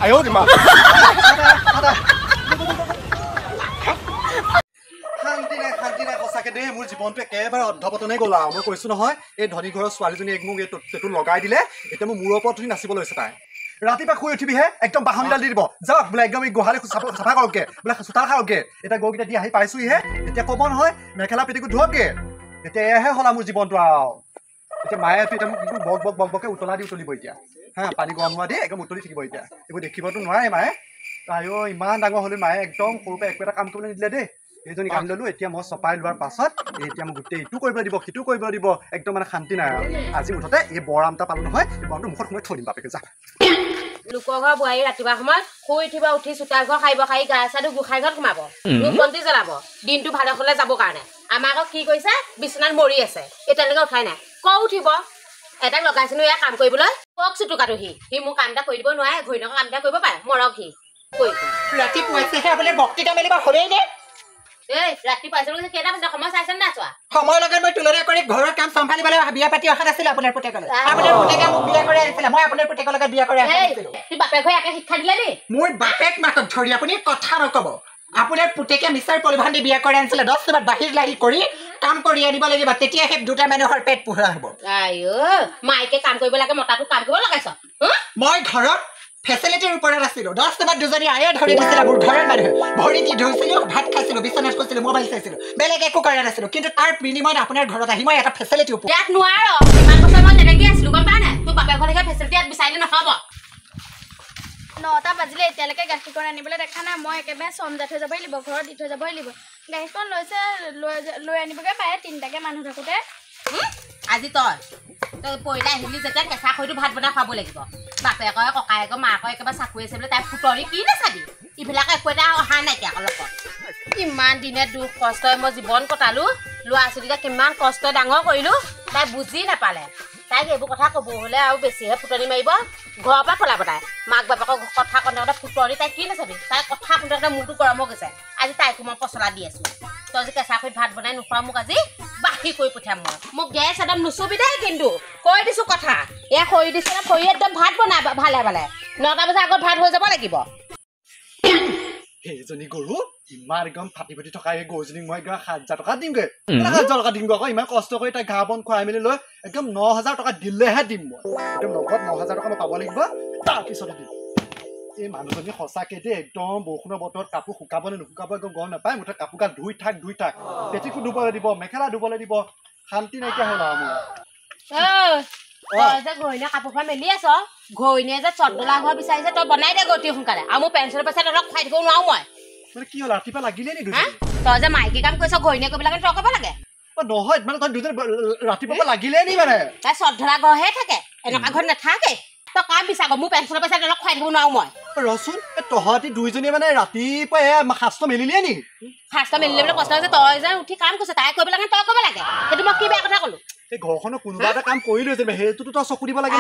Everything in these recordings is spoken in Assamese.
আয়ো দিমা শান্তি নাই সঁচাকে দেই মোৰ জীৱনটো একেবাৰে অৰ্ধপতনে গ'ল আৰু মই কৈছো নহয় এই ধনী ঘৰৰ ছোৱালীজনী মোক এই টেটু লগাই দিলে এতিয়া মোৰ মূৰৰ ওপৰত উঠি নাচিব লৈছে তাই ৰাতিপুৱা শুই উঠিবিহে একদম বাহনিডাল দি দিব যাওক বোলে একদম এই গোহালি চাফা কৰকে বোলে চোতাল খাওঁকে এতিয়া গৰুকেইটা দি আহি পাইছোহিহে এতিয়া ক'ব নহয় মেখেলা পেটিকোট ধোৱকে এতিয়া এয়াহে হ'ল মোৰ জীৱনটো আৰু এতিয়া মায়েতো এতিয়া মোক বককে উতলিব এতিয়া হা পানী গৰম হোৱা দি একদম উতলি থাকিব এতিয়া এইবোৰ দেখিবতো নোৱাৰে মায়ে আইঅ ইমান ডাঙৰ হ'লে মায়ে একদম সৰুৰ পৰা একো এটা কাম কৰিবলৈ নিদিলে দেই এইজনী কাম ল'লো এতিয়া মই চপাই লোৱাৰ পাছত এতিয়া মোক গোটেই ইটো কৰিব দিব সিটো কৰিব দিব একদম মানে শান্তি নাই আৰু আজি মুঠতে এই বৰ আমটা পালো নহয় এই বৰটো মুখত সোমাই থৈ দিম বাপেকে যা লোকৰ ঘৰ বোৱাৰী ৰাতিপুৱা সময়ত শুই উঠিব উঠি চোতাল ঘৰ খাই গা চাটো গোসাঁই ঘৰত সোমাব ধূপবন্তি জ্বলাব দিনটো ভালকলে যাবৰ কাৰণে আমাৰ আকৌ কি কৰিছে বিচনাত মৰি আছে এতিয়ালৈকে উঠাই নাই ক উঠিব এটাক লগাইছিলো এয়া কাম কৰিবলৈ কক চুটুকাটো সি মোৰ কাম এটা কৰি দিব নোৱাৰে ঘৈণীয়েকৰ কাম এটা কৰিব পাৰে মৰক সি কৈ ৰাতিপুৱাইছেহে বোলে বক্তৃতা মেলিব হ'লেই নে এই ৰাতি পাইছিলো কেইটা বজাত সময় চাইছেনে নাই চোৱা সময়ৰ লগত মই তুলনা কৰি ঘৰৰ কাম চম্ভালিবলৈ বিয়া পাতি অহা নাছিল আপোনাৰ পুতেকলৈ আপোনাৰ পুতেকে মোক বিয়া কৰি আনিছিলে মই আপোনাৰ পুতেকৰ লগত বিয়া কৰি আহিছিলো তোৰ বাপেক হৈ একে শিক্ষা দিলে নি মোৰ বাপেক মাকক ধৰি আপুনি কথা নকব আপোনাৰ পুতেকে মিছাৰ পৰিভান দি বিয়া কৰি আনিছিলে 10 টকাত বাহিৰ লাগি কৰি কাম কৰি আনিব লাগিব তেতিয়াহে দুটা মানুহৰ পেট পোহৰা হ'ব আইও মাইকে কাম কৰিব লাগে মতাটো কাম কৰিব লগাইছ মই ঘৰত ফেচিলিটিৰ ওপৰত আছিলো 10 টকাত দুজনী আয়ে ধৰি দিছিলে মোৰ ঘৰৰ মানুহে ভৰি দি ধুইছিলো ভাত খাইছিলো বিচনাত শুইছিলো মোবাইল চাইছিলো বেলেগ একো কৰা নাছিলো কিন্তু তাৰ বিনিময়ত আপোনাৰ ঘৰত আহি মই এটা ফেচিলিটি ওপৰত ইয়াত নোৱাৰ ইমান বছৰ মই তেনেকে আছিলো গম পাৱ নাই তোৰ বাপেক ঘৰলৈকে ফেচিলিটি ইয়াত বিচাৰিলে নহ'ব 9টা বাজিলে এতিয়ালৈকে গাখীৰকণ আনিবলৈ দেখা নাই মই একেবাৰে চমজাত হৈ যাবই লাগিব ঘৰত দি থৈ যাবই লাগিব গাখীৰকণ লৈছে লৈ আনিবগৈ পাৰে 3টাকে মানুহ থাকোঁতে আজি তই পইলা আহিলি যেতিয়া কেঁচা খৈটো ভাত বনাই খাব লাগিব বাপেকৰ ককায়েকৰ মাকৰ একেবাৰে চাকৰি আছে বোলে তাই ফুটৰি কি নাচাবি ইবিলাকে একো এটা অহা নাইকিয়া লগত ইমান দিনে দুখ কষ্টই মই জীৱন কটালো ল'ৰা ছোৱালীকেইটা কিমান কষ্টই ডাঙৰ কৰিলো তাই বুজি নাপালে তাইক এইবোৰ কথা ক'ব হ'লে আৰু বেছিহে ফুটনি মাৰিব ঘৰৰ পৰা পলাব তাই মাক বাপেকৰ কথা কওঁতে ফুটনি তাই কি নাচাবি তাই কথা শুনোতে মূৰটো গৰম হৈ গৈছে আজি তাইকো মই পচলা দি আছো তই যে কেঁচা খৈত ভাত বনাই নোখোৱা মোক আজি বাহি কৰি পঠিয়াম মই মোক গেছ একদম নুচুবি দেই কিন্তু কৈ দিছো কথা এয়া খৰি দিছে খৰি একদম ভাত বনাই ভালে 9টা বজাৰ আগত ভাত হৈ যাব লাগিব সেইজনী গৰু ইমান একদম ফাটি থকা এই গৰুজনীক মই একদম 7,000 টকা দিমগৈ 7,000 টকা দিমগৈ আকৌ ইমান কষ্ট কৰি তাই ঘাঁহ বন খুৱাই মেলি লৈ একদম 9,000 টকা দিলেহে দিম মই একদম লগত 9,000 টকা মই পাব লাগিব তাৰপিছতে দিম এই মানুহজনী সঁচাকে দেই একদম বৰষুণৰ বতৰত কাপোৰ শুকাব নে নুশুকাব একদম গম নাপায় মুঠতে কাপোৰ গাল ধুই থাক পেটিকোট ধুবলৈ দিব মেখেলা ধুবলৈ দিব শান্তি নাইকিয়া হ'ল আৰু মোৰ তই যে ঘৈণীয়ে কাপোৰখন মেলি আছ ঘৈণীয়ে যে চন্দলা ঘৰ বিচাৰিছে তই বনাই দে গতি সোনকালে আৰু মোৰ পেঞ্চনৰ পইচা তহঁতক খুৱাই দিব নোৱাৰো মই মানে কি হ'ল ৰাতিপুৱা লাগিলে নি তই যে মাইকী কাম কৰিছ ঘৈণীয়ে কৰিব লাগে তই ক'ব লাগে নহয় মানে তই দুজন ৰাতিপুৱা লাগিলে নি মানে তাই চন্দলা ঘৰহে থাকে এনেকুৱা ঘৰত নাথাকে তই কাম বিচাৰ মোৰ পেঞ্চনৰ পইচা তহঁতক খুৱাই দিব নোৱাৰো মই ৰচোন তহঁতি দুইজনীয়ে মানে ৰাতিপুৱা সাজটো মেলিলিয়ে নি সাজটো মেলিলে বোলে কষ্ট হৈছে তই যে উঠি কাম কৰিছ তাই কৰিব লাগে তই ক'ব লাগে সেইটো মই কি বেয়া কথা ক'লো এই ঘৰখনৰ কোনোবা এটা কাম কৰি লৈছে সেইটোতো তই চকু দিব লাগে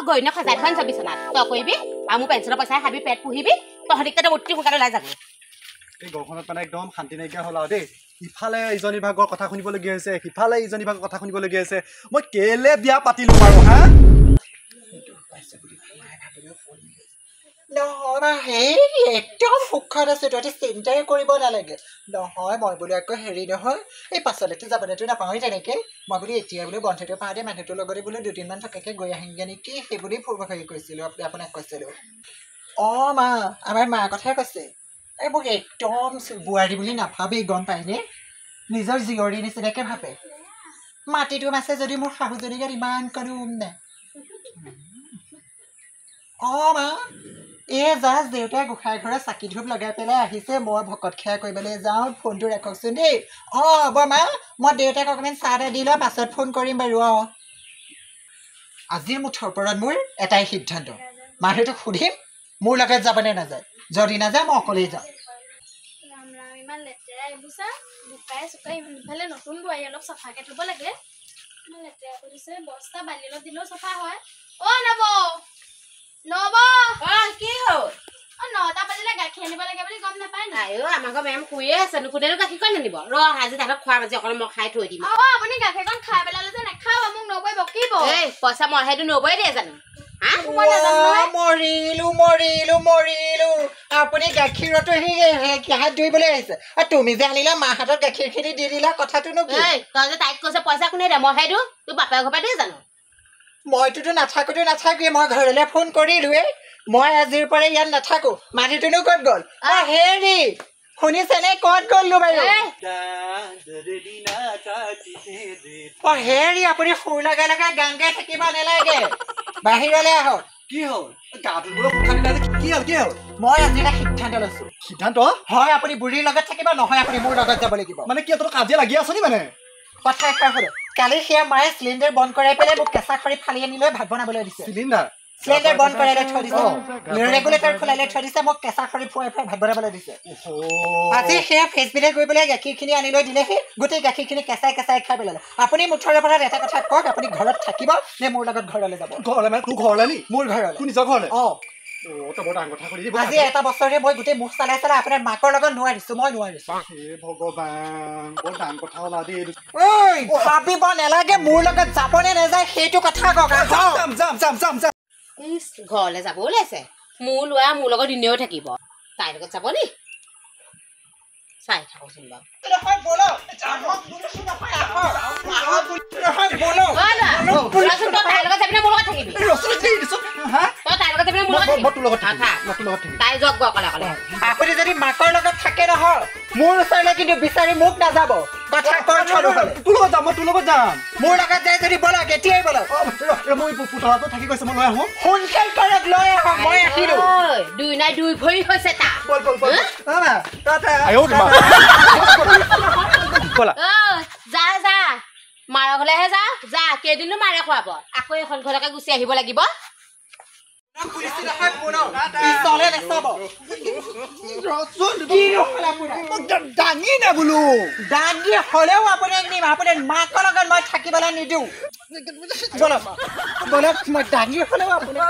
ঘৈণীয়ে সজাই থৈ আনিছ বিচনাত তই কৰিবি আৰু মোৰ পেঞ্চনৰ পইচাই খাবি পেট পুহিবি তহঁতিকে অতি সোনকালে ওলাই যাবি এই ঘৰখনত মানে একদম শান্তি নাইকিয়া হ'ল আৰু দেই ইফালে ইজনী ভাগৰ কথা শুনিবলগীয়া হৈছে সিফালে ইজনী ভাগৰ কথা শুনিবলগীয়া হৈছে মই কেলে বিয়া পাতিলো বাৰু হা নহয় হেৰি একদম সুখত আছে তহঁতি চিন্তাই কৰিব নালাগে নহয় মই বোলো আকৌ হেৰি নহয় এই পাছলৈতো যাবলৈতো নাপাওঁৱেই তেনেকৈ মই বোলো এতিয়া বোলো বন্ধটো পাওঁতে মানুহটোৰ লগতে বোলো 2-3মান থকাকৈ গৈ আহিমগৈ নেকি সেই বুলি হেৰি কৰিছিলোঁ আপোনাক কৈছিলোঁ অঁ মা আমাৰ মাৰ কথাই কৈছে এই মোক একদম বোৱাৰী বুলি নাভাবেই গম পায়নে নিজৰ জীয়ৰী নিচিনাকৈ ভাবে মাটিটো আছে যদি মোৰ শাহুজনী গাত ইমান কোনো নাই অঁ মা এই জাষ্ট দেউতাই গোঁসাই ঘৰত চাকি ধূপ লগাই পেলাই আহিছে মই ভকত সেৱা কৰিবলৈ যাওঁ ফোনটো ৰাখকচোন দেই অঁ হ'ব মা মই দেউতাক অকণমান চাহ এটা দি লওঁ পাছত ফোন কৰিম বাৰু অঁ আজিৰ মুঠৰ ওপৰত মোৰ এটাই সিদ্ধান্ত মানুহটোক সুধিম মোৰ লগত যাবনে নাযায় যদি নাযায় মই অকলেই যাওঁ ইমান লেতেৰা এইবোৰ চা বোকাই চোকাই ইফালে নতুন বোৱাৰী অলপ চাফাকৈ থ'ব লাগে ইমান লেতেৰা কৰিছে বস্তা বালি অলপ দিলেও চাফা হয় কি হ'ল 9টা বাজিলে গাখীৰ আনিব লাগে বুলি গম নাপায় নাই আমাৰ ঘৰ মেম শুয়ে আছে নুশুনেনো গাখীৰকণ আনিব আজি তাহাঁতক খোৱা মাজি অকণ মই খাই থৈ দিম আপুনি গাখীৰকণ খাই পেলালে যে নাখাব মোক নবৈ বকিব পইচা মই সেইটো নবৈ দিয়ে জানো হা মই নাজানো নহয়। মৰিলো আপুনি গাখীৰতো হাত ধুইবলৈ আহিছে আৰু তুমি যে আনিলা মাৰ হাতত গাখীৰখিনি দি দিলা কথাটোনো কি এই তই যে তাইক কৈছে পইচা কোনে দে মইহে দিওঁ তোৰ বাপেৰ ঘৰ পৰা দিয়ে জানো মইতোতো নাথাকোৱে মই ঘৰলৈ ফোন কৰিলোৱে মই আজিৰ পৰা ইয়াত নাথাকো মানুহটোনো ক'ত গ'ল হেৰি শুনিছেনে ক'ত গ'লো বাৰু হেৰি আপুনি সুৰ লগাই লগাই গান গাই থাকিব নালাগে বাহিৰলৈ আহক কি হ'ল গা ধুবলৈ সুখ দিলা যে কি হ'ল মই আজি এটা সিদ্ধান্ত লৈছো সিদ্ধান্ত হয় আপুনি বুঢ়ীৰ লগত থাকিব নহয় আপুনি মোৰ লগত যাব লাগিব মানে কি তহঁতৰ কাজিয়া লাগি আছ নি মানে কথা এষাৰ হ'ল কালি সেয়া মায়ে চিলিণ্ডাৰ বন্ধ কৰাই পেলাই মোক কেঁচা খৰি ফালি আনি লৈ ভাত বনাবলৈ দিছে চিলিণ্ডাৰ বন্ধ কৰাই লৈ থৈ দিছে ৰেগুলেটৰ খোলাই লৈ থৈ দিছে মোক কেঁচা খৰি ফুৱাই ফুৱাই ভাত বনাবলৈ দিছে আজি সেয়া ফেচবিলে গৈ পেলাই গাখীৰখিনি আনি লৈ দিলেহি গোটেই গাখীৰখিনি কেঁচাই খাই পেলালে আপুনি মুঠৰে পৰা এটা কথা কওক আপুনি ঘৰত থাকিব নে মোৰ লগত ঘৰলৈ যাব ঘৰলৈ মানে তোৰ ঘৰলৈ নি মোৰ ঘৰলৈ তোৰ নিজৰ ঘৰলৈ অঁ তই বৰ ডাঙৰ কথা কৰি আজি এটা বছৰে মই গোটেই মুখ চালাই আপোনাৰ মাকৰ লগত নোৱাৰিছো মই নোৱাৰিছো হে ভগৱান বৰ ডাঙৰ কথা ওলা দেই ভাবিব নালাগে মোৰ লগত যাব নে নাযায় সেইটো কথা কওক যাম ইছ ঘৰলৈ যাব ওলাইছে মোৰ ল'ৰা মোৰ লগত এনেও থাকিব তাইৰ লগত যাব নি চাই থাকোচোন বাৰু ল'ৰাচোন তই তাইৰ লগত যাবি নে মোৰ লগত থাকিবি তই তাইৰ লগত যাবি নে মোৰ লগত থাকিবি তাই যক গৈ অকলে অকলে আপুনি যদি মাকৰ লগত থাকে নহয় মোৰ ওচৰলৈ কিন্তু বিচাৰি মোক নাযাব কথা কয় তোৰ লগত যাম মই তোৰ লগত যাম মোৰ লগত যাই যদি বলক এতিয়াই বলক মই পুতলাটো থাকি গৈছে মই লৈ আহোঁ সোনকাল কৰক লৈ আহক মই আহিলো দুই নাই দুই ভৰি হৈছে তা যা মাৰৰ ঘৰলৈহে যা কেইদিনো মাৰে খুৱাব আকৌ এখন ঘৰলৈকে গুচি আহিব লাগিব দাঙি নে বোলো দাঙি হলেও আপোনাক নিম আপোনাৰ মাকৰ লগত মই থাকিবলৈ নিদিওঁ বলক মই দাঙি হলেও আপোনাৰ